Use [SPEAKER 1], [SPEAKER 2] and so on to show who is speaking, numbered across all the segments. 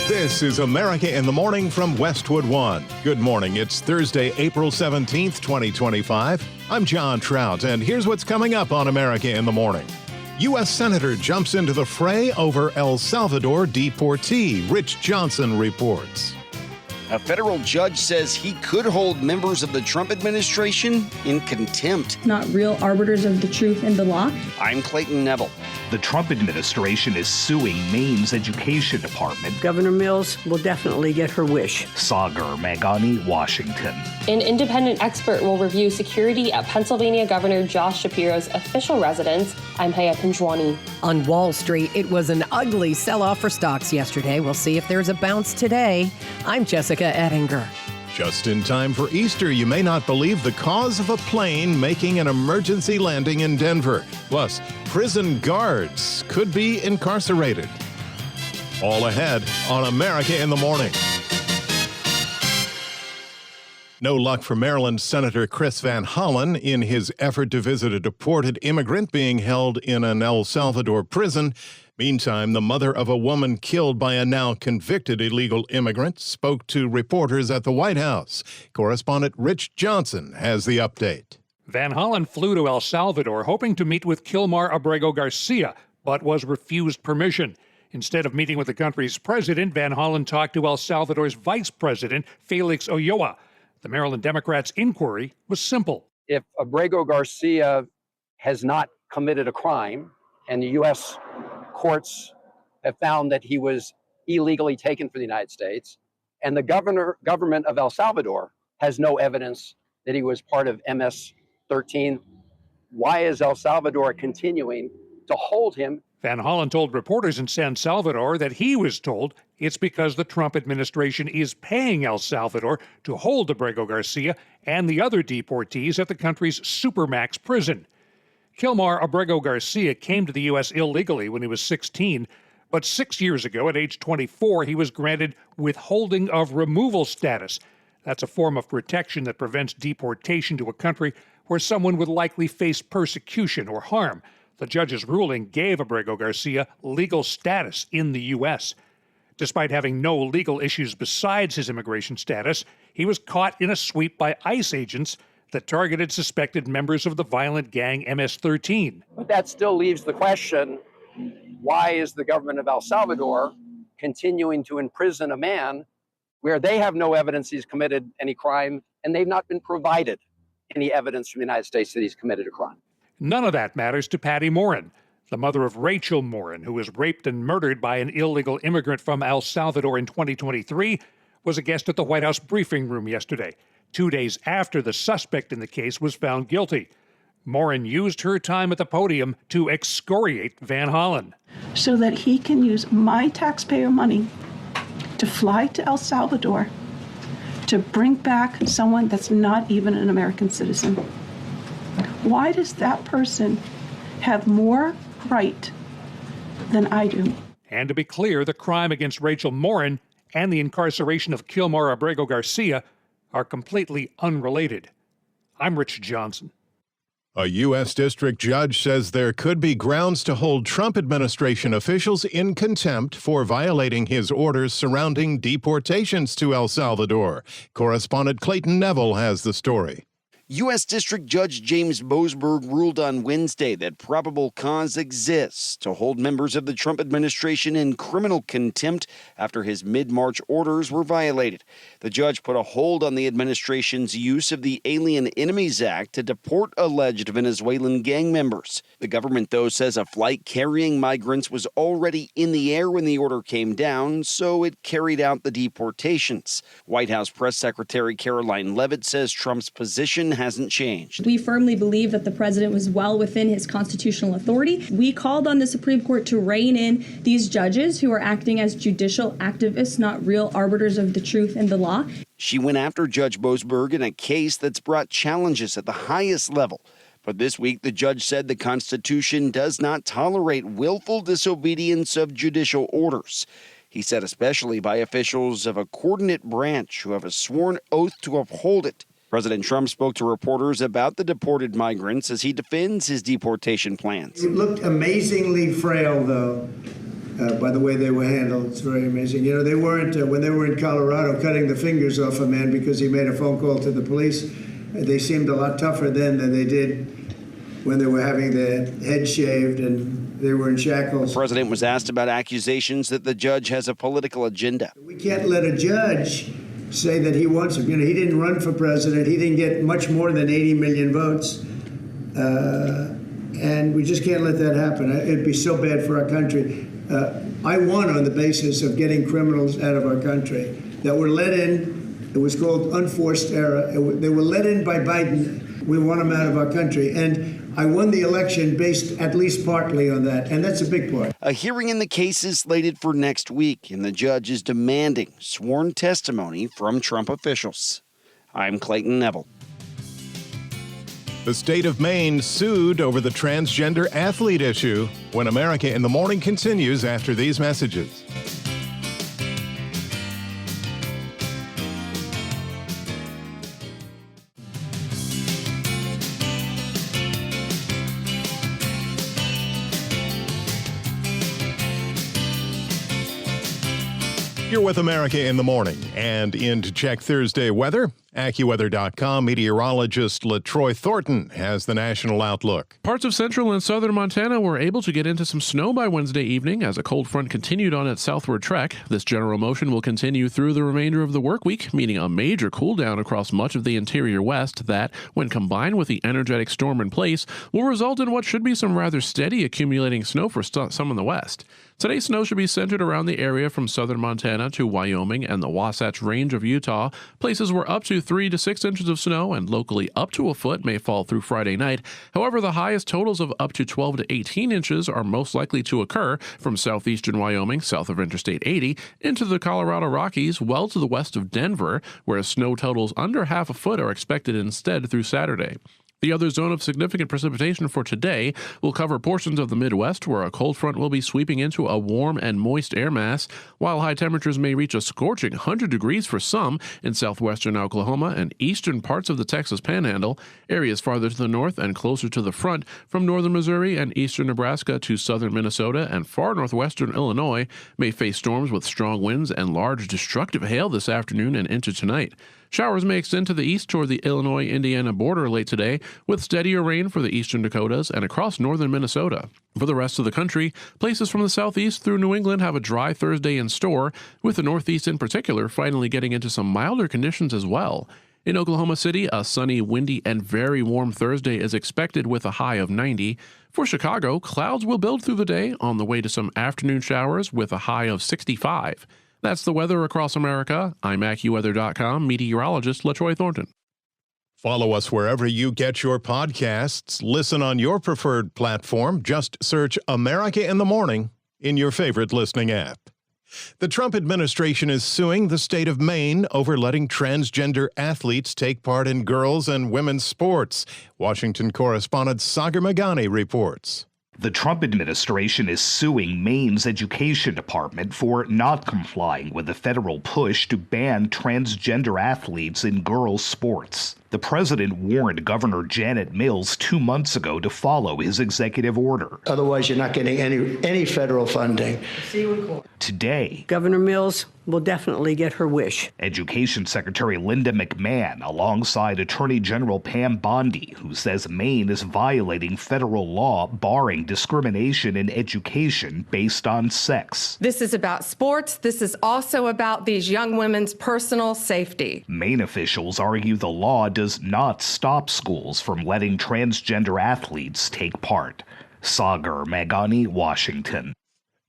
[SPEAKER 1] This is America in the Morning from Westwood One. Good morning. It's Thursday, April 17th, 2025. I'm John Trout, and here's what's coming up on America in the Morning. U.S. Senator jumps into the fray over El Salvador deportee. Rich Johnson reports.
[SPEAKER 2] A federal judge says he could hold members of the Trump administration in contempt.
[SPEAKER 3] Not real arbiters of the truth and the law.
[SPEAKER 2] I'm Clayton Neville.
[SPEAKER 4] The Trump administration is suing Maine's education department.
[SPEAKER 5] Governor Mills will definitely get her wish.
[SPEAKER 4] Sagar Meghani, Washington.
[SPEAKER 6] An independent expert will review security at Pennsylvania Governor Josh Shapiro's official residence. I'm Haya Panjwani.
[SPEAKER 7] On Wall Street, it was an ugly sell-off for stocks yesterday. We'll see if there's a bounce today. I'm Jessica Ettinger.
[SPEAKER 1] Just in time for Easter, you may not believe the cause of a plane making an emergency landing in Denver. Plus, prison guards could be incarcerated. All ahead on America in the Morning. No luck for Maryland Senator Chris Van Hollen in his effort to visit a deported immigrant being held in an El Salvador prison. Meantime, the mother of a woman killed by a now convicted illegal immigrant spoke to reporters at the White House. Correspondent Rich Johnson has the update.
[SPEAKER 8] Van Hollen flew to El Salvador hoping to meet with Kilmar Abrego Garcia, but was refused permission. Instead of meeting with the country's president, Van Hollen talked to El Salvador's vice president, Felix Ulloa. The Maryland Democrats' inquiry was simple.
[SPEAKER 9] If Abrego Garcia has not committed a crime, and the U.S. courts have found that he was illegally taken from the United States, and the government of El Salvador has no evidence that he was part of MS-13, why is El Salvador continuing to hold him?
[SPEAKER 8] Van Hollen told reporters in San Salvador that he was told it's because the Trump administration is paying El Salvador to hold Abrego Garcia and the other deportees at the country's supermax prison. Kilmar Abrego Garcia came to the U.S. illegally when he was 16, but 6 years ago, at age 24, he was granted withholding of removal status. That's a form of protection that prevents deportation to a country where someone would likely face persecution or harm. The judge's ruling gave Abrego Garcia legal status in the U.S. Despite having no legal issues besides his immigration status, he was caught in a sweep by ICE agents that targeted suspected members of the violent gang MS-13.
[SPEAKER 9] But that still leaves the question, why is the government of El Salvador continuing to imprison a man where they have no evidence he's committed any crime and they've not been provided any evidence from the United States that he's committed a crime?
[SPEAKER 8] None of that matters to Patty Morin, the mother of Rachel Morin, who was raped and murdered by an illegal immigrant from El Salvador in 2023, was a guest at the White House briefing room yesterday, 2 days after the suspect in the case was found guilty. Morin used her time at the podium to excoriate Van Hollen.
[SPEAKER 10] So that he can use my taxpayer money to fly to El Salvador to bring back someone that's not even an American citizen. Why does that person have more right than I do?
[SPEAKER 8] And to be clear, the crime against Rachel Morin and the incarceration of Kilmar Abrego Garcia are completely unrelated. I'm Rich Johnson.
[SPEAKER 1] A U.S. district judge says there could be grounds to hold Trump administration officials in contempt for violating his orders surrounding deportations to El Salvador. Correspondent Clayton Neville has the story.
[SPEAKER 2] U.S. District Judge James Boasberg ruled on Wednesday that probable cause exists to hold members of the Trump administration in criminal contempt after his mid-March orders were violated. The judge put a hold on the administration's use of the Alien Enemies Act to deport alleged Venezuelan gang members. The government, though, says a flight carrying migrants was already in the air when the order came down, so it carried out the deportations. White House Press Secretary Caroline Leavitt says Trump's position hasn't changed.
[SPEAKER 3] We firmly believe that the president was well within his constitutional authority. We called on the Supreme Court to rein in these judges who are acting as judicial activists, not real arbiters of the truth and the law.
[SPEAKER 2] She went after Judge Boasberg in a case that's brought challenges at the highest level. But this week, the judge said the Constitution does not tolerate willful disobedience of judicial orders. He said especially by officials of a coordinate branch who have a sworn oath to uphold it. President Trump spoke to reporters about the deported migrants as he defends his deportation plans.
[SPEAKER 11] It looked amazingly frail, though. by the way they were handled. It's very amazing. You know, they weren't, when they were in Colorado cutting the fingers off a man because he made a phone call to the police, they seemed a lot tougher then than they did when they were having their head shaved and they were in shackles.
[SPEAKER 2] The president was asked about accusations that the judge has a political agenda.
[SPEAKER 11] We can't let a judge say that he wants him. You know, he didn't run for president. He didn't get much more than 80 million votes. And we just can't let that happen. It'd be so bad for our country. I won on the basis of getting criminals out of our country that were let in. It was called unforced error. They were let in by Biden. We want them out of our country. And I won the election based at least partly on that. And that's a big part.
[SPEAKER 2] A hearing in the case is slated for next week, and the judge is demanding sworn testimony from Trump officials. I'm Clayton Neville.
[SPEAKER 1] The state of Maine sued over the transgender athlete issue. When America in the Morning continues after these messages. You're with America in the Morning, and in to check Thursday weather, AccuWeather.com meteorologist LaTroy Thornton has the national outlook.
[SPEAKER 12] Parts of central and southern Montana were able to get into some snow by Wednesday evening as a cold front continued on its southward trek. This general motion will continue through the remainder of the work week, meaning a major cool down across much of the interior west that, when combined with the energetic storm in place, will result in what should be some rather steady accumulating snow for some in the west. Today's snow should be centered around the area from southern Montana to Wyoming and the Wasatch Range of Utah. Places where up to 3 to 6 inches of snow and locally up to a foot may fall through Friday night. However, the highest totals of up to 12 to 18 inches are most likely to occur from southeastern Wyoming, south of Interstate 80, into the Colorado Rockies, well to the west of Denver, where snow totals under half a foot are expected instead through Saturday. The other zone of significant precipitation for today will cover portions of the Midwest, where a cold front will be sweeping into a warm and moist air mass, while high temperatures may reach a scorching 100 degrees for some in southwestern Oklahoma and eastern parts of the Texas Panhandle. Areas farther to the north and closer to the front, from northern Missouri and eastern Nebraska to southern Minnesota and far northwestern Illinois, may face storms with strong winds and large destructive hail this afternoon and into tonight. Showers may extend to the east toward the Illinois-Indiana border late today, with steadier rain for the eastern Dakotas and across northern Minnesota. For the rest of the country, places from the southeast through New England have a dry Thursday in store, with the northeast in particular finally getting into some milder conditions as well. In Oklahoma City, a sunny, windy, and very warm Thursday is expected with a high of 90. For Chicago, clouds will build through the day on the way to some afternoon showers with a high of 65. That's the weather across America. I'm AccuWeather.com meteorologist LaTroy Thornton.
[SPEAKER 1] Follow us wherever you get your podcasts. Listen on your preferred platform. Just search America in the Morning in your favorite listening app. The Trump administration is suing the state of Maine over letting transgender athletes take part in girls' and women's sports. Washington correspondent Sagar Meghani reports.
[SPEAKER 4] The Trump administration is suing Maine's education department for not complying with the federal push to ban transgender athletes in girls' sports. The president warned Governor Janet Mills 2 months ago to follow his executive order.
[SPEAKER 11] Otherwise, you're not getting any federal funding.
[SPEAKER 5] See you in court.
[SPEAKER 4] Today,
[SPEAKER 5] Governor Mills will definitely get her wish.
[SPEAKER 4] Education Secretary Linda McMahon, alongside Attorney General Pam Bondi, who says Maine is violating federal law barring discrimination in education based on sex.
[SPEAKER 13] This is about sports. This is also about these young women's personal safety.
[SPEAKER 4] Maine officials argue the law does not stop schools from letting transgender athletes take part. Sagar Meghani, Washington.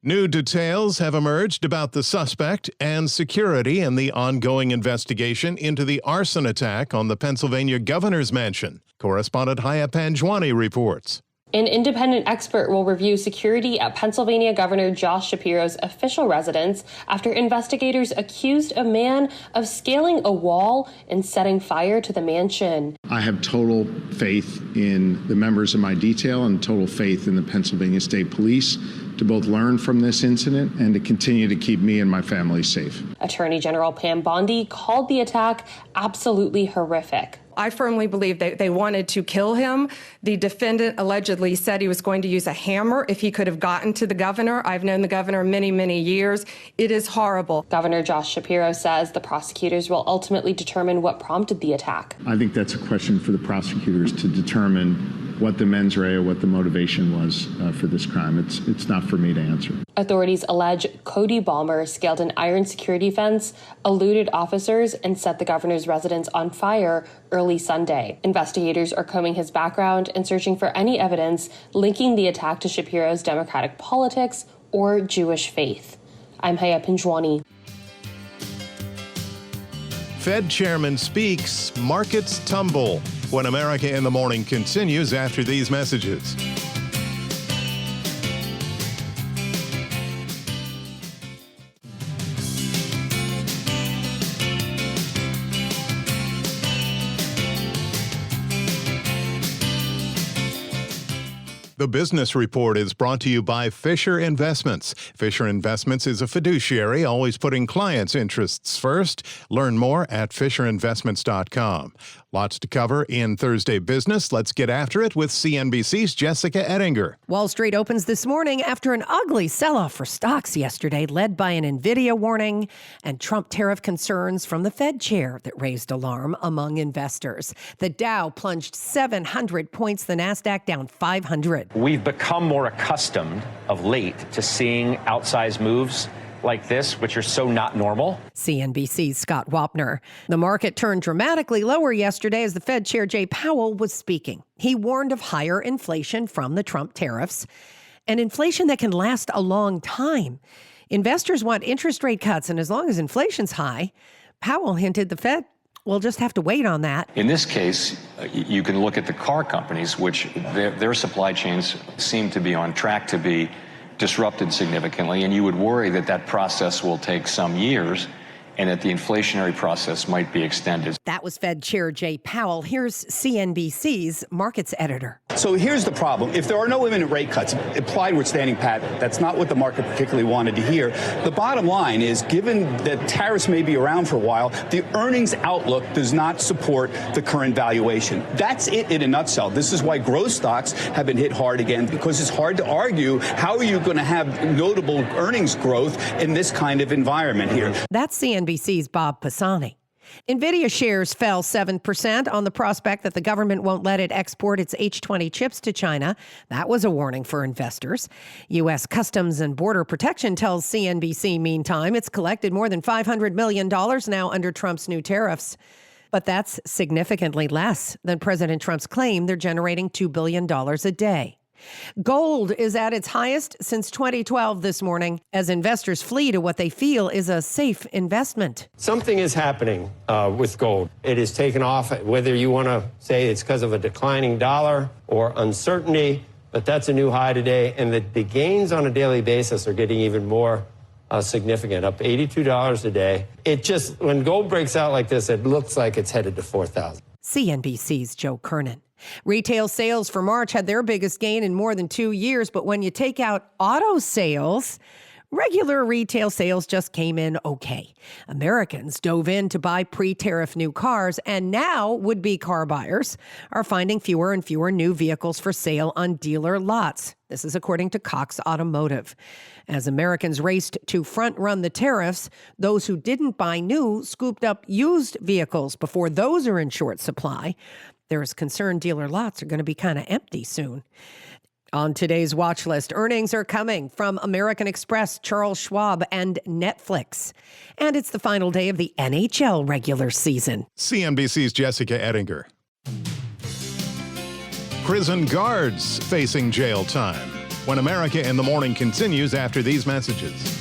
[SPEAKER 1] New details have emerged about the suspect and security in the ongoing investigation into the arson attack on the Pennsylvania governor's mansion. Correspondent Haya Panjwani reports.
[SPEAKER 6] An independent expert will review security at Pennsylvania Governor Josh Shapiro's official residence after investigators accused a man of scaling a wall and setting fire to the mansion.
[SPEAKER 14] I have total faith in the members of my detail and total faith in the Pennsylvania State Police to both learn from this incident and to continue to keep me and my family safe.
[SPEAKER 6] Attorney General Pam Bondi called the attack absolutely horrific.
[SPEAKER 13] I firmly believe they wanted to kill him. The defendant allegedly said he was going to use a hammer if he could have gotten to the governor. I've known the governor many, many years. It is horrible.
[SPEAKER 6] Governor Josh Shapiro says the prosecutors will ultimately determine what prompted the attack.
[SPEAKER 14] I think that's a question for the prosecutors to determine what the mens rea, what the motivation was for this crime. It's not for me to answer.
[SPEAKER 6] Authorities allege Cody Balmer scaled an iron security fence, eluded officers, and set the governor's residence on fire early Sunday. Investigators are combing his background and searching for any evidence linking the attack to Shapiro's Democratic politics or Jewish faith. I'm Haya Panjwani.
[SPEAKER 1] Fed chairman speaks, markets tumble. When America in the Morning continues after these messages. The Business Report is brought to you by Fisher Investments. Fisher Investments is a fiduciary, always putting clients' interests first. Learn more at FisherInvestments.com. Lots to cover in Thursday Business. Let's get after it with CNBC's Jessica Ettinger.
[SPEAKER 7] Wall Street opens this morning after an ugly sell-off for stocks yesterday, led by an NVIDIA warning and Trump tariff concerns from the Fed chair that raised alarm among investors. The Dow plunged 700 points, the Nasdaq down 500.
[SPEAKER 15] We've become more accustomed of late to seeing outsized moves like this, which are so not normal.
[SPEAKER 7] CNBC's Scott Wapner. The market turned dramatically lower yesterday as the Fed Chair Jay Powell was speaking. He warned of higher inflation from the Trump tariffs, and inflation that can last a long time. Investors want interest rate cuts, and as long as inflation's high, Powell hinted the Fed will just have to wait on that.
[SPEAKER 16] In this case, you can look at the car companies, which their supply chains seem to be on track to be disrupted significantly, and you would worry that that process will take some years and that the inflationary process might be extended.
[SPEAKER 7] That was Fed Chair Jay Powell. Here's CNBC's markets editor.
[SPEAKER 17] So here's the problem. If there are no imminent rate cuts, implied we're standing pat. That's not what the market particularly wanted to hear. The bottom line is, given that tariffs may be around for a while, the earnings outlook does not support the current valuation. That's it in a nutshell. This is why growth stocks have been hit hard again, because it's hard to argue how are you going to have notable earnings growth in this kind of environment here.
[SPEAKER 7] That's CNBC's Bob Pisani. NVIDIA shares fell 7% on the prospect that the government won't let it export its H20 chips to China. That was a warning for investors. U.S. Customs and Border Protection tells CNBC, meantime, it's collected more than $500 million now under Trump's new tariffs. But that's significantly less than President Trump's claim they're generating $2 billion a day. Gold is at its highest since 2012 this morning as investors flee to what they feel is a safe investment.
[SPEAKER 18] Something is happening with gold. It has taken off, whether you want to say it's because of a declining dollar or uncertainty, but that's a new high today. And the gains on a daily basis are getting even more significant, up $82 a day. It just, when gold breaks out like this, it looks like it's headed to 4,000.
[SPEAKER 7] CNBC's Joe Kernan. Retail sales for March had their biggest gain in more than 2 years, but when you take out auto sales, regular retail sales just came in okay. Americans dove in to buy pre-tariff new cars, and now would-be car buyers are finding fewer and fewer new vehicles for sale on dealer lots. This is according to Cox Automotive. As Americans raced to front-run the tariffs, those who didn't buy new scooped up used vehicles before those are in short supply. There's concern dealer lots are going to be kind of empty soon. On today's watch list, earnings are coming from American Express, Charles Schwab, and Netflix. And it's the final day of the NHL regular season.
[SPEAKER 1] CNBC's Jessica Ettinger. Prison guards facing jail time. When America in the Morning continues after these messages.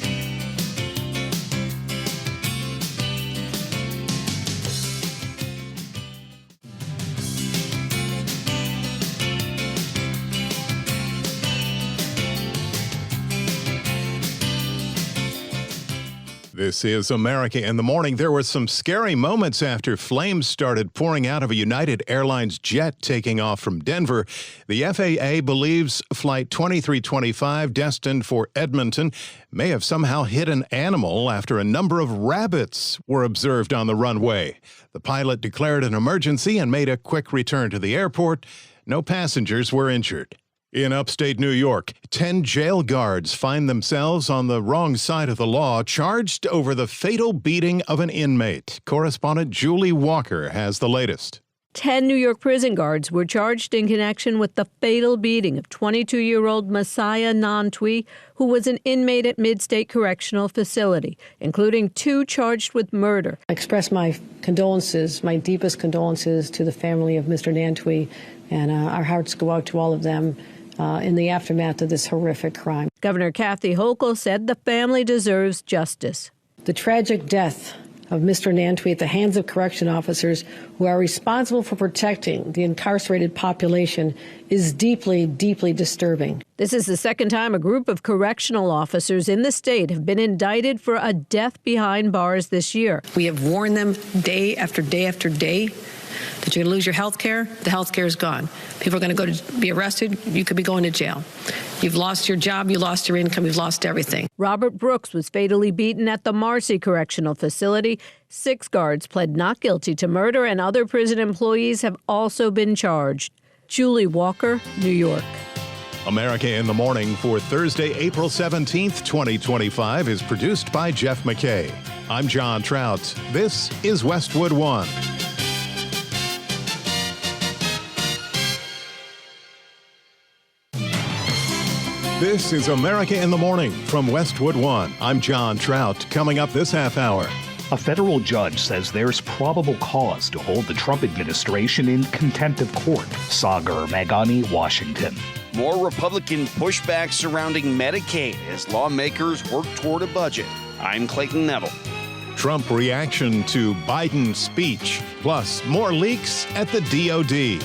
[SPEAKER 1] This is America in the Morning. There were some scary moments after flames started pouring out of a United Airlines jet taking off from Denver. The FAA believes Flight 2325, destined for Edmonton, may have somehow hit an animal after a number of rabbits were observed on the runway. The pilot declared an emergency and made a quick return to the airport. No passengers were injured. In upstate New York, 10 jail guards find themselves on the wrong side of the law, charged over the fatal beating of an inmate. Correspondent Julie Walker has the latest.
[SPEAKER 19] 10 New York prison guards were charged in connection with the fatal beating of 22-year-old Messiah Nantwi, who was an inmate at Mid-State Correctional Facility, including 2 charged with murder.
[SPEAKER 20] I express my condolences, my deepest condolences to the family of Mr. Nantwi, and our hearts go out to all of them in the aftermath of this horrific crime.
[SPEAKER 19] Governor Kathy Hochul said the family deserves justice.
[SPEAKER 20] The tragic death of Mr. Nantwi at the hands of correction officers who are responsible for protecting the incarcerated population is deeply, deeply disturbing.
[SPEAKER 19] This is the second time a group of correctional officers in the state have been indicted for a death behind bars this year.
[SPEAKER 20] We have warned them day after day after day that you're going to lose your health care. The health care is gone. People are going to go to be arrested. You could be going to jail. You've lost your job. You lost your income. You've lost everything.
[SPEAKER 19] Robert Brooks was fatally beaten at the Marcy Correctional Facility. 6 guards pled not guilty to murder, and other prison employees have also been charged. Julie Walker, New York.
[SPEAKER 1] America in the Morning for Thursday, April 17th, 2025 is produced by Jeff McKay. I'm John Trout. This is Westwood One. This is America in the Morning from Westwood One. I'm John Trout. Coming up this half hour.
[SPEAKER 4] A federal judge says there's probable cause to hold the Trump administration in contempt of court. Sagar Meghani, Washington.
[SPEAKER 2] More Republican pushback surrounding Medicaid as lawmakers work toward a budget. I'm Clayton Neville.
[SPEAKER 1] Trump reaction to Biden's speech, plus more leaks at the DOD.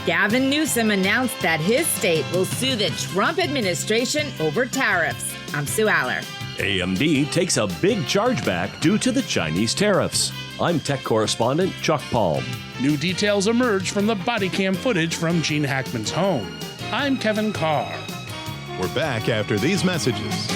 [SPEAKER 21] Gavin Newsom announced that his state will sue the Trump administration over tariffs. I'm Sue Aller.
[SPEAKER 22] AMD takes a big chargeback due to the Chinese tariffs. I'm tech correspondent Chuck Palm.
[SPEAKER 23] New details emerge from the body cam footage from Gene Hackman's home. I'm Kevin Carr.
[SPEAKER 1] We're back after these messages.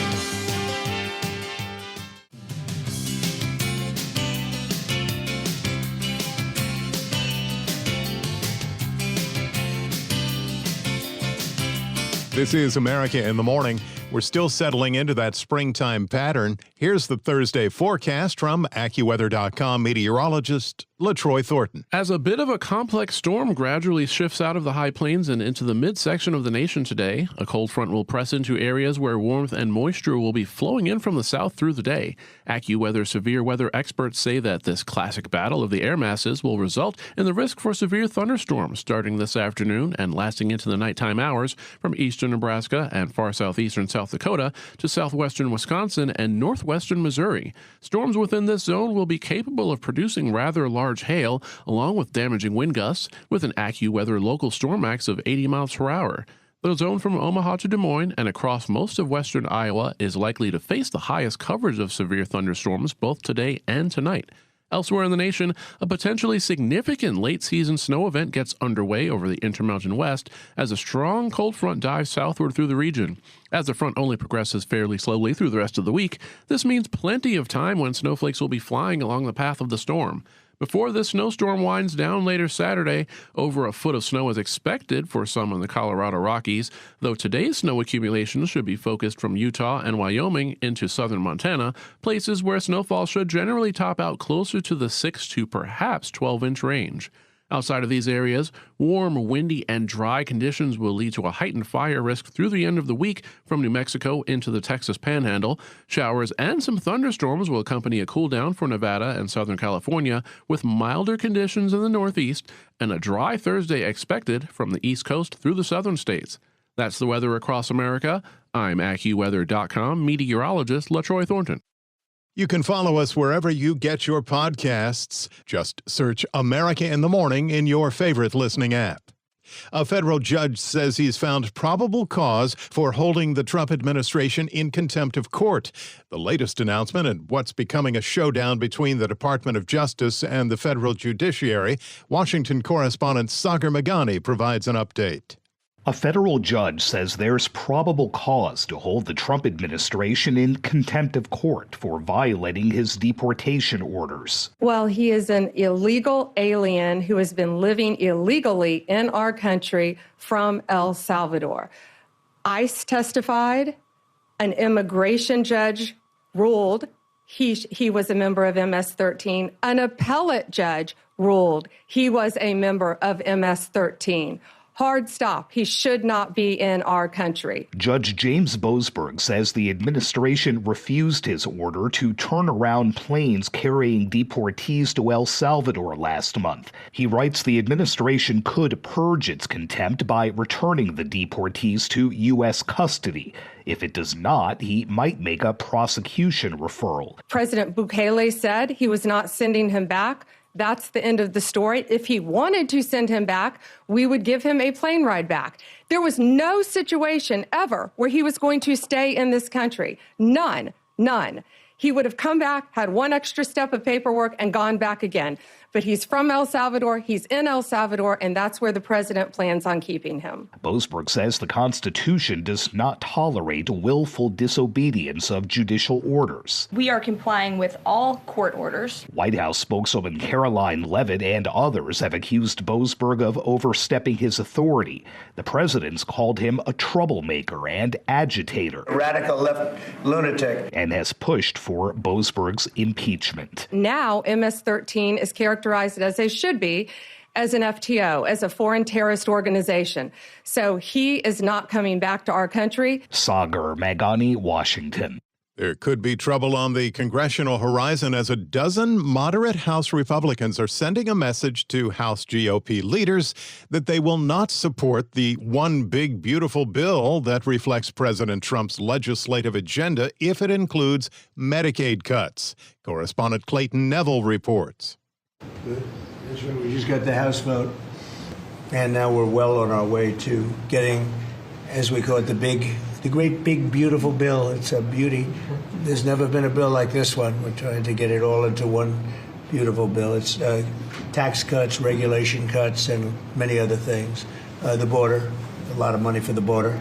[SPEAKER 1] This is America in the Morning. We're still settling into that springtime pattern. Here's the Thursday forecast from AccuWeather.com meteorologist LaTroy Thornton.
[SPEAKER 12] As a bit of a complex storm gradually shifts out of the high plains and into the midsection of the nation today, a cold front will press into areas where warmth and moisture will be flowing in from the south through the day. AccuWeather severe weather experts say that this classic battle of the air masses will result in the risk for severe thunderstorms starting this afternoon and lasting into the nighttime hours from eastern Nebraska and far southeastern South Dakota to southwestern Wisconsin and northwestern Missouri. Storms within this zone will be capable of producing rather large hail, along with damaging wind gusts, with an AccuWeather local storm max of 80 miles per hour. The zone from Omaha to Des Moines and across most of western Iowa is likely to face the highest coverage of severe thunderstorms both today and tonight. Elsewhere in the nation, a potentially significant late-season snow event gets underway over the Intermountain West as a strong cold front dives southward through the region. As the front only progresses fairly slowly through the rest of the week, this means plenty of time when snowflakes will be flying along the path of the storm. Before this snowstorm winds down later Saturday, over a foot of snow is expected for some in the Colorado Rockies, though today's snow accumulation should be focused from Utah and Wyoming into southern Montana, places where snowfall should generally top out closer to the 6 to perhaps 12-inch range. Outside of these areas, warm, windy, and dry conditions will lead to a heightened fire risk through the end of the week from New Mexico into the Texas Panhandle. Showers and some thunderstorms will accompany a cool down for Nevada and Southern California, with milder conditions in the Northeast and a dry Thursday expected from the East Coast through the southern states. That's the weather across America. I'm AccuWeather.com meteorologist LaTroy Thornton.
[SPEAKER 1] You can follow us wherever you get your podcasts. Just search America in the Morning in your favorite listening app. A federal judge says he's found probable cause for holding the Trump administration in contempt of court. The latest announcement in what's becoming a showdown between the Department of Justice and the federal judiciary. Washington correspondent Sagar Meghani provides an update.
[SPEAKER 4] A federal judge says there's probable cause to hold the Trump administration in contempt of court for violating his deportation orders.
[SPEAKER 13] Well, he is an illegal alien who has been living illegally in our country from El Salvador. ICE testified, an immigration judge ruled he was a member of MS-13, an appellate judge ruled he was a member of MS-13. Hard stop. He should not be in our country.
[SPEAKER 4] Judge James Boasberg says the administration refused his order to turn around planes carrying deportees to El Salvador last month. He writes the administration could purge its contempt by returning the deportees to U.S. custody. If it does not, he might make a prosecution referral.
[SPEAKER 13] President Bukele said he was not sending him back. That's the end of the story. If he wanted to send him back, we would give him a plane ride back. There was no situation ever where he was going to stay in this country. None. He would have come back, had one extra step of paperwork, and gone back again. But he's from El Salvador, he's in El Salvador, and that's where the president plans on keeping him.
[SPEAKER 4] Boasberg says the Constitution does not tolerate willful disobedience of judicial orders.
[SPEAKER 3] We are complying with all court orders.
[SPEAKER 4] White House spokeswoman Caroline Leavitt and others have accused Boasberg of overstepping his authority. The president's called him a troublemaker and agitator.
[SPEAKER 11] A radical left lunatic.
[SPEAKER 4] And has pushed for Boasberg's impeachment.
[SPEAKER 13] Now, MS-13 is characterized as they should be, as an FTO, as a foreign terrorist organization. So he is not coming back to our country.
[SPEAKER 4] Sagar Meghani, Washington.
[SPEAKER 1] There could be trouble on the congressional horizon as a dozen moderate House Republicans are sending a message to House GOP leaders that they will not support the One Big Beautiful Bill that reflects President Trump's legislative agenda if it includes Medicaid cuts. Correspondent Clayton Neville reports.
[SPEAKER 11] That's right. We just got the House vote, and now we're well on our way to getting, as we call it, the great big beautiful bill. It's a beauty. There's never been a bill like this one. We're trying to get it all into one beautiful bill. It's tax cuts, regulation cuts, and many other things. The border, a lot of money for the border.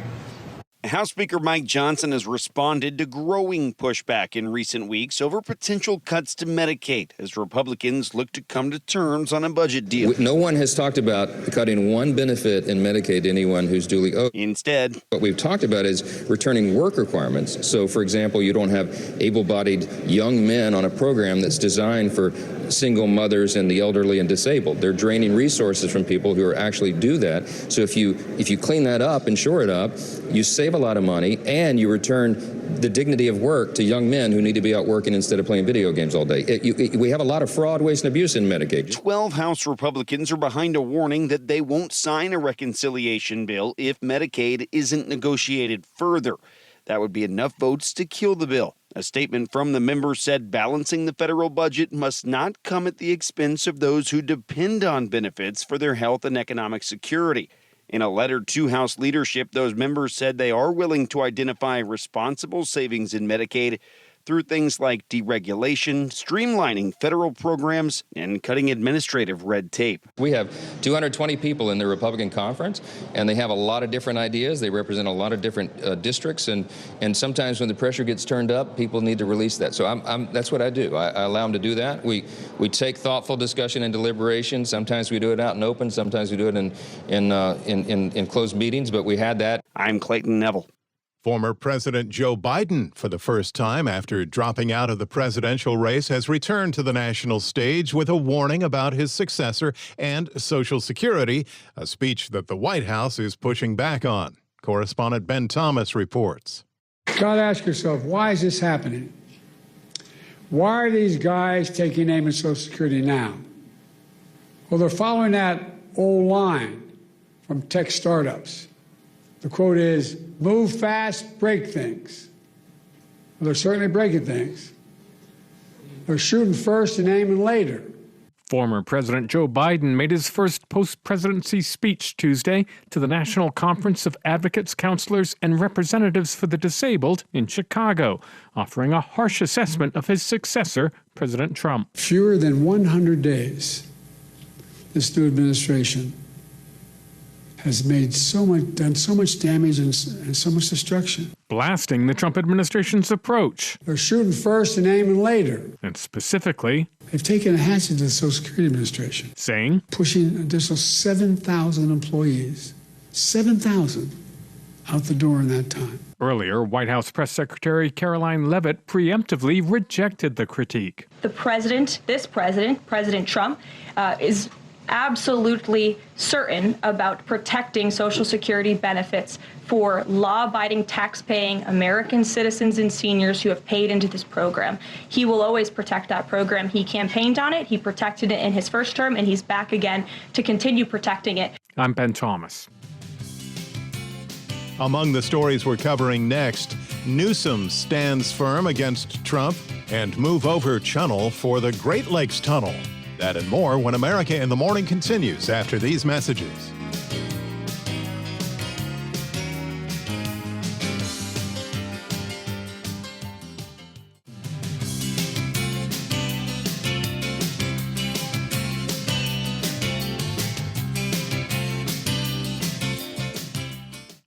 [SPEAKER 2] House Speaker Mike Johnson has responded to growing pushback in recent weeks over potential cuts to Medicaid as Republicans look to come to terms on a budget deal.
[SPEAKER 8] No one has talked about cutting one benefit in Medicaid to anyone who's duly owed.
[SPEAKER 2] Instead,
[SPEAKER 8] what we've talked about is returning work requirements. So, for example, you don't have able-bodied young men on a program that's designed for single mothers and the elderly and disabled. They're draining resources from people who are actually do that. So if you clean that up and shore it up, you save a lot of money and you return the dignity of work to young men who need to be out working instead of playing video games all day. We have a lot of fraud, waste, and abuse in Medicaid.
[SPEAKER 2] 12 House Republicans are behind a warning that they won't sign a reconciliation bill if Medicaid isn't negotiated further. That would be enough votes to kill the bill. A statement from the members said balancing the federal budget must not come at the expense of those who depend on benefits for their health and economic security. In a letter to House leadership, those members said they are willing to identify responsible savings in Medicaid through things like deregulation, streamlining federal programs, and cutting administrative red tape.
[SPEAKER 8] We have 220 people in the Republican conference, and they have a lot of different ideas. They represent a lot of different districts, and sometimes when the pressure gets turned up, people need to release that. So that's what I do. I allow them to do that. We take thoughtful discussion and deliberation. Sometimes we do it out in open. Sometimes we do it in closed meetings. But we had that.
[SPEAKER 2] I'm Clayton Neville.
[SPEAKER 1] Former President Joe Biden, for the first time after dropping out of the presidential race, has returned to the national stage with a warning about his successor and Social Security, a speech that the White House is pushing back on. Correspondent Ben Thomas reports.
[SPEAKER 9] You've got to ask yourself, why is this happening? Why are these guys taking aim at Social Security now? Well, they're following that old line from tech startups. The quote is, move fast, break things. Well, they're certainly breaking things. They're shooting first and aiming later.
[SPEAKER 5] Former President Joe Biden made his first post-presidency speech Tuesday to the National Conference of Advocates, Counselors, and Representatives for the Disabled in Chicago, offering a harsh assessment of his successor, President Trump.
[SPEAKER 9] Fewer than 100 days, this new administration has done so much damage and so much destruction.
[SPEAKER 5] Blasting the Trump administration's approach.
[SPEAKER 9] They're shooting first and aiming later.
[SPEAKER 5] And specifically,
[SPEAKER 9] they've taken a hatchet to the Social Security Administration.
[SPEAKER 5] Saying,
[SPEAKER 9] pushing an additional 7,000 employees, 7,000 out the door in that time.
[SPEAKER 5] Earlier, White House Press Secretary Caroline Leavitt preemptively rejected the critique.
[SPEAKER 3] President Trump, is absolutely certain about protecting Social Security benefits for law-abiding, tax-paying American citizens and seniors who have paid into this program. He will always protect that program. He campaigned on it, he protected it in his first term, and he's back again to continue protecting it.
[SPEAKER 5] I'm Ben Thomas.
[SPEAKER 1] Among the stories we're covering next, Newsom stands firm against Trump and move over channel for the Great Lakes Tunnel. That and more when America in the Morning continues after these messages.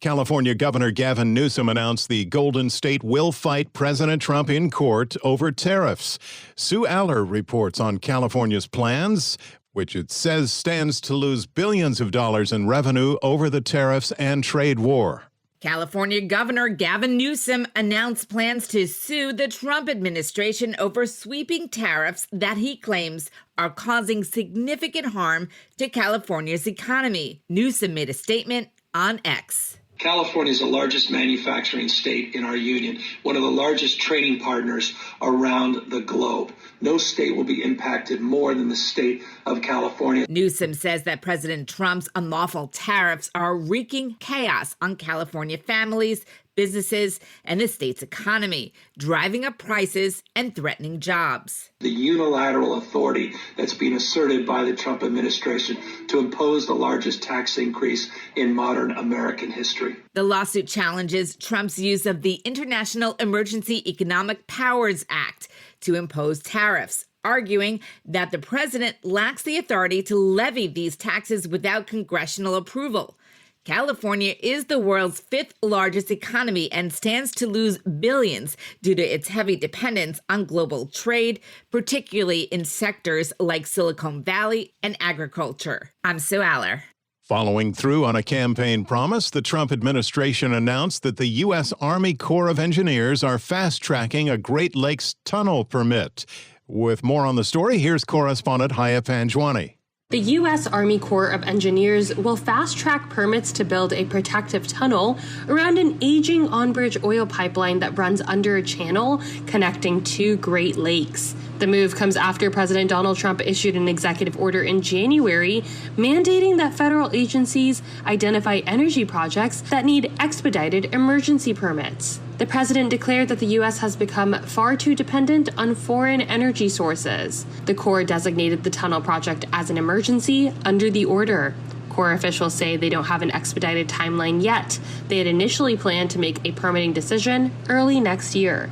[SPEAKER 1] California Governor Gavin Newsom announced the Golden State will fight President Trump in court over tariffs. Sue Aller reports on California's plans, which it says stands to lose billions of dollars in revenue over the tariffs and trade war.
[SPEAKER 21] California Governor Gavin Newsom announced plans to sue the Trump administration over sweeping tariffs that he claims are causing significant harm to California's economy. Newsom made a statement on X.
[SPEAKER 10] California is the largest manufacturing state in our union, one of the largest trading partners around the globe. No state will be impacted more than the state of California.
[SPEAKER 21] Newsom says that President Trump's unlawful tariffs are wreaking chaos on California families, businesses, and the state's economy, driving up prices and threatening jobs.
[SPEAKER 10] The unilateral authority that's being asserted by the Trump administration to impose the largest tax increase in modern American history.
[SPEAKER 21] The lawsuit challenges Trump's use of the International Emergency Economic Powers Act to impose tariffs, arguing that the president lacks the authority to levy these taxes without congressional approval. California is the world's fifth largest economy and stands to lose billions due to its heavy dependence on global trade, particularly in sectors like Silicon Valley and agriculture. I'm Sue Aller.
[SPEAKER 1] Following through on a campaign promise, the Trump administration announced that the U.S. Army Corps of Engineers are fast-tracking a Great Lakes tunnel permit. With more on the story, here's Correspondent Haya Panjwani.
[SPEAKER 6] The U.S. Army Corps of Engineers will fast-track permits to build a protective tunnel around an aging on-bridge oil pipeline that runs under a channel connecting two Great Lakes. The move comes after President Donald Trump issued an executive order in January mandating that federal agencies identify energy projects that need expedited emergency permits. The president declared that the U.S. has become far too dependent on foreign energy sources. The Corps designated the tunnel project as an emergency under the order. Corps officials say they don't have an expedited timeline yet. They had initially planned to make a permitting decision early next year.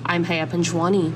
[SPEAKER 6] I'm Haya Panjwani.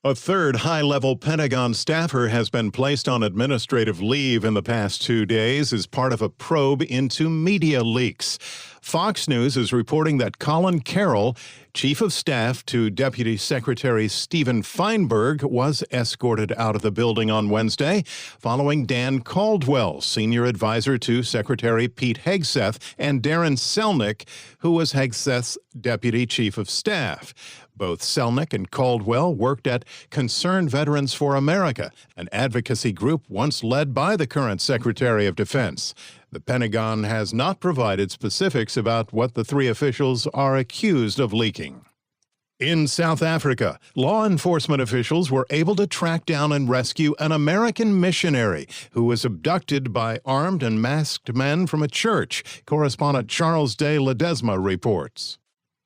[SPEAKER 1] A third high-level Pentagon staffer has been placed on administrative leave in the past 2 days as part of a probe into media leaks. Fox News is reporting that Colin Carroll, Chief of Staff to Deputy Secretary Stephen Feinberg, was escorted out of the building on Wednesday following Dan Caldwell, Senior Advisor to Secretary Pete Hegseth, and Darren Selnick, who was Hegseth's Deputy Chief of Staff. Both Selnick and Caldwell worked at Concerned Veterans for America, an advocacy group once led by the current Secretary of Defense. The Pentagon has not provided specifics about what the three officials are accused of leaking. In South Africa, law enforcement officials were able to track down and rescue an American missionary who was abducted by armed and masked men from a church. Correspondent Charles de Ledesma reports.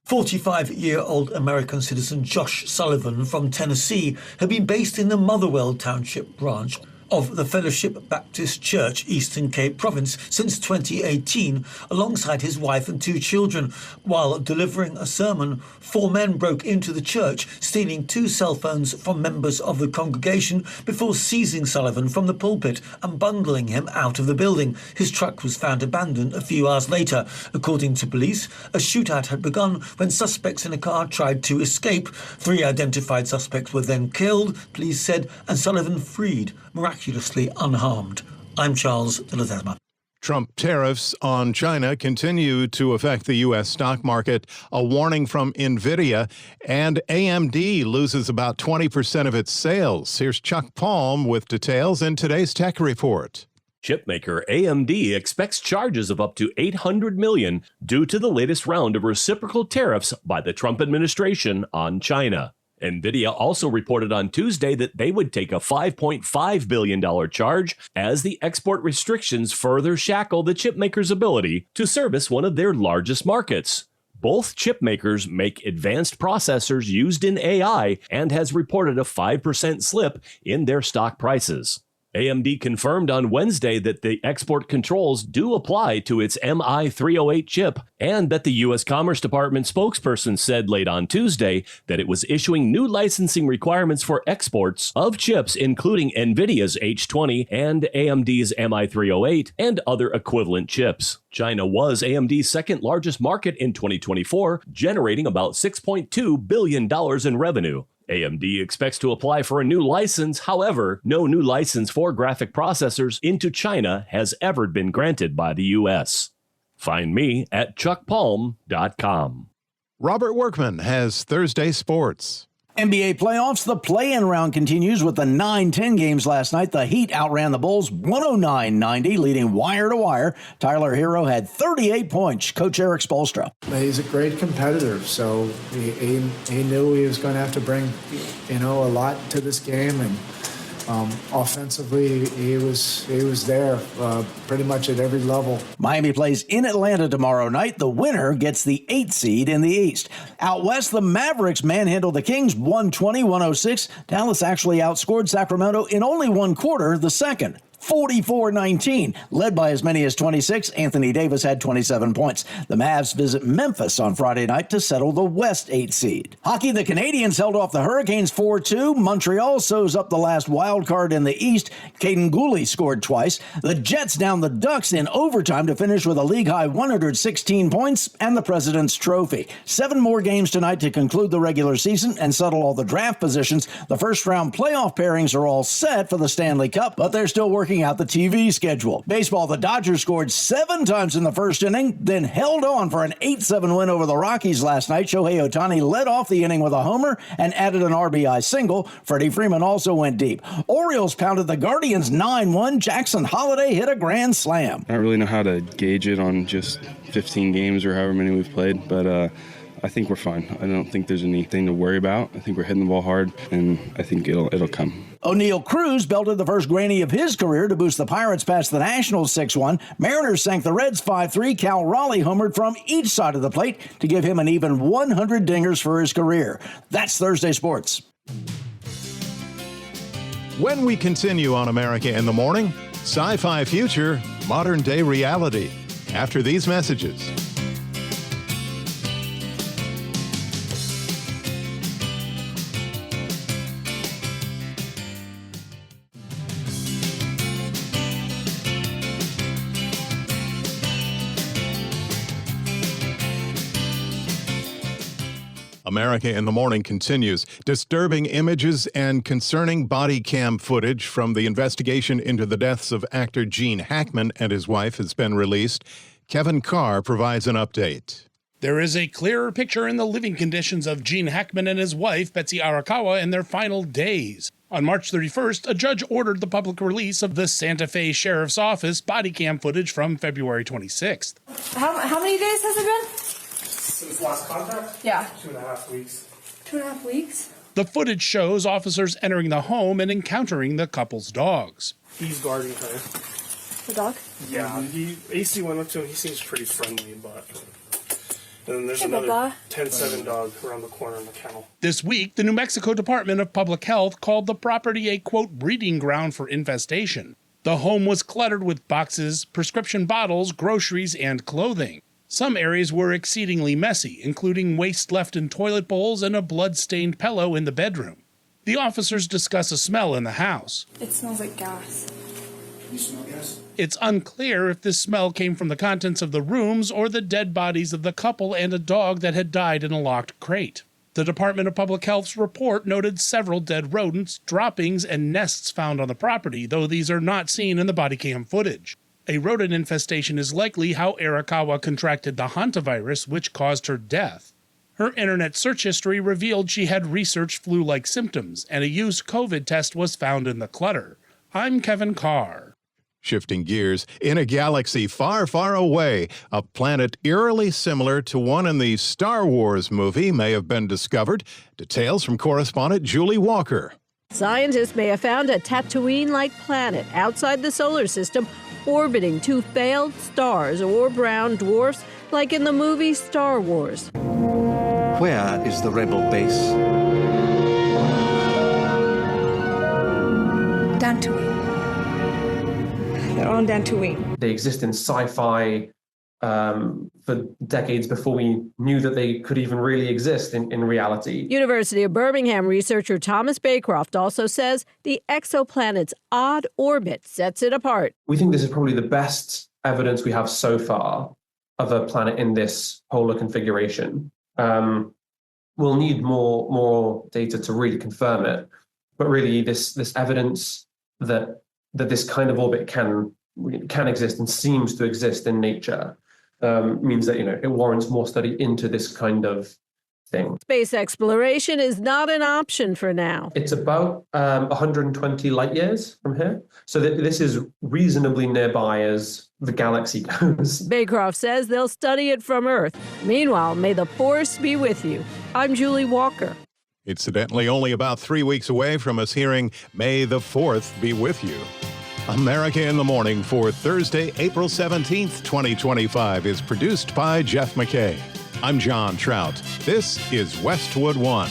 [SPEAKER 14] 45-year-old American citizen Josh Sullivan from Tennessee had been based in the Motherwell Township branch of the Fellowship Baptist Church, Eastern Cape Province, since 2018, alongside his wife and 2 children. While delivering a sermon, 4 men broke into the church, stealing 2 cell phones from members of the congregation before seizing Sullivan from the pulpit and bundling him out of the building. His truck was found abandoned a few hours later. According to police, a shootout had begun when suspects in a car tried to escape. 3 identified suspects were then killed, police said, and Sullivan freed, miraculously unharmed. I'm Charles de Ledesma.
[SPEAKER 1] Trump tariffs on China continue to affect the U.S. stock market. A warning from NVIDIA, and AMD loses about 20% of its sales. Here's Chuck Palm with details in today's Tech Report.
[SPEAKER 22] Chipmaker AMD expects charges of up to $800 million due to the latest round of reciprocal tariffs by the Trump administration on China. NVIDIA also reported on Tuesday that they would take a $5.5 billion charge as the export restrictions further shackle the chipmaker's ability to service one of their largest markets. Both chipmakers make advanced processors used in AI and has reported a 5% slip in their stock prices. AMD confirmed on Wednesday that the export controls do apply to its MI308 chip, and that the U.S. Commerce Department spokesperson said late on Tuesday that it was issuing new licensing requirements for exports of chips including NVIDIA's H20 and AMD's MI308 and other equivalent chips. China was AMD's second largest market in 2024, generating about $6.2 billion in revenue. AMD expects to apply for a new license. However, no new license for graphic processors into China has ever been granted by the U.S. Find me at chuckpalm.com.
[SPEAKER 1] Robert Workman has Thursday Sports.
[SPEAKER 15] NBA playoffs, the play-in round continues with the 9-10 games last night. The Heat outran the Bulls 109-90, leading wire to wire. Tyler Hero had 38 points. Coach Eric Spoelstra.
[SPEAKER 16] He's a great competitor, so he knew he was going to have to bring, a lot to this game, and offensively, he was there pretty much at every level.
[SPEAKER 15] Miami plays in Atlanta tomorrow night. The winner gets the 8th seed in the East. Out west, the Mavericks manhandled the Kings 120-106. Dallas actually outscored Sacramento in only one quarter, the second. 44-19, led by as many as 26. Anthony Davis had 27 points. The Mavs visit Memphis on Friday night to settle the West 8 seed. Hockey, the Canadiens held off the Hurricanes 4-2. Montreal sews up the last wild card in the East. Caden Gooley scored twice. The Jets down the Ducks in overtime to finish with a league-high 116 points and the President's Trophy. 7 more games tonight to conclude the regular season and settle all the draft positions. The first-round playoff pairings are all set for the Stanley Cup, but they're still working out the TV schedule. Baseball, the Dodgers scored 7 times in the first inning, then held on for an 8-7 win over the Rockies last night. Shohei Ohtani led off the inning with a homer and added an RBI single. Freddie Freeman also went deep. Orioles pounded the Guardians 9-1. Jackson Holliday hit a grand slam.
[SPEAKER 17] I don't really know how to gauge it on just 15 games or however many we've played, but I think we're fine. I don't think there's anything to worry about. I think we're hitting the ball hard, and I think it'll come.
[SPEAKER 15] O'Neal Cruz belted the first granny of his career to boost the Pirates past the Nationals 6-1. Mariners sank the Reds 5-3. Cal Raleigh homered from each side of the plate to give him an even 100 dingers for his career. That's Thursday Sports.
[SPEAKER 1] When we continue on America in the Morning, sci-fi future, modern-day reality. After these messages. America in the Morning continues. Disturbing images and concerning body cam footage from the investigation into the deaths of actor Gene Hackman and his wife has been released. Kevin Carr provides an update.
[SPEAKER 23] There is a clearer picture in the living conditions of Gene Hackman and his wife, Betsy Arakawa, in their final days. On March 31st, a judge ordered the public release of the Santa Fe Sheriff's Office body cam footage from February 26th.
[SPEAKER 24] How many days has it been?
[SPEAKER 25] Since last contact?
[SPEAKER 24] Yeah.
[SPEAKER 25] 2.5 weeks.
[SPEAKER 24] 2.5 weeks?
[SPEAKER 23] The footage shows officers entering the home and encountering the couple's dogs.
[SPEAKER 25] He's guarding her.
[SPEAKER 24] The dog?
[SPEAKER 25] Yeah, AC went up to him. He seems pretty friendly, but And then there's another 10-7 dog around the corner in the kennel.
[SPEAKER 23] This week, the New Mexico Department of Public Health called the property a, quote, breeding ground for infestation. The home was cluttered with boxes, prescription bottles, groceries, and clothing. Some areas were exceedingly messy, including waste left in toilet bowls and a blood-stained pillow in the bedroom. The officers discuss a smell in the house.
[SPEAKER 24] It smells like gas.
[SPEAKER 25] You smell gas?
[SPEAKER 23] It's unclear if this smell came from the contents of the rooms or the dead bodies of the couple and a dog that had died in a locked crate. The Department of Public Health's report noted several dead rodents, droppings, and nests found on the property, though these are not seen in the body cam footage. A rodent infestation is likely how Arakawa contracted the hantavirus, which caused her death. Her internet search history revealed she had researched flu-like symptoms, and a used COVID test was found in the clutter. I'm Kevin Carr.
[SPEAKER 1] Shifting gears, in a galaxy far, far away, a planet eerily similar to one in the Star Wars movie may have been discovered. Details from correspondent Julie Walker.
[SPEAKER 7] Scientists may have found a Tatooine-like planet outside the solar system orbiting two failed stars or brown dwarfs like in the movie Star Wars.
[SPEAKER 12] Where is the rebel base?
[SPEAKER 24] Dantooine. They're on Dantooine.
[SPEAKER 18] They exist in sci-fi for decades before we knew that they could even really exist in reality.
[SPEAKER 7] University of Birmingham researcher Thomas Baycroft also says the exoplanet's odd orbit sets it apart.
[SPEAKER 18] We think this is probably the best evidence we have so far of a planet in this polar configuration. We'll need more data to really confirm it, but really this evidence that this kind of orbit can exist and seems to exist in nature means that it warrants more study into this kind of thing.
[SPEAKER 7] Space exploration is not an option for now.
[SPEAKER 18] It's about 120 light years from here, so this is reasonably nearby as the galaxy goes.
[SPEAKER 7] Baycroft says they'll study it from Earth. Meanwhile, may the Force be with you. I'm Julie Walker.
[SPEAKER 1] Incidentally, only about 3 weeks away from us hearing May the 4th be with you. America in the Morning for Thursday, April 17th, 2025 is produced by Jeff McKay. I'm John Trout. This is Westwood One.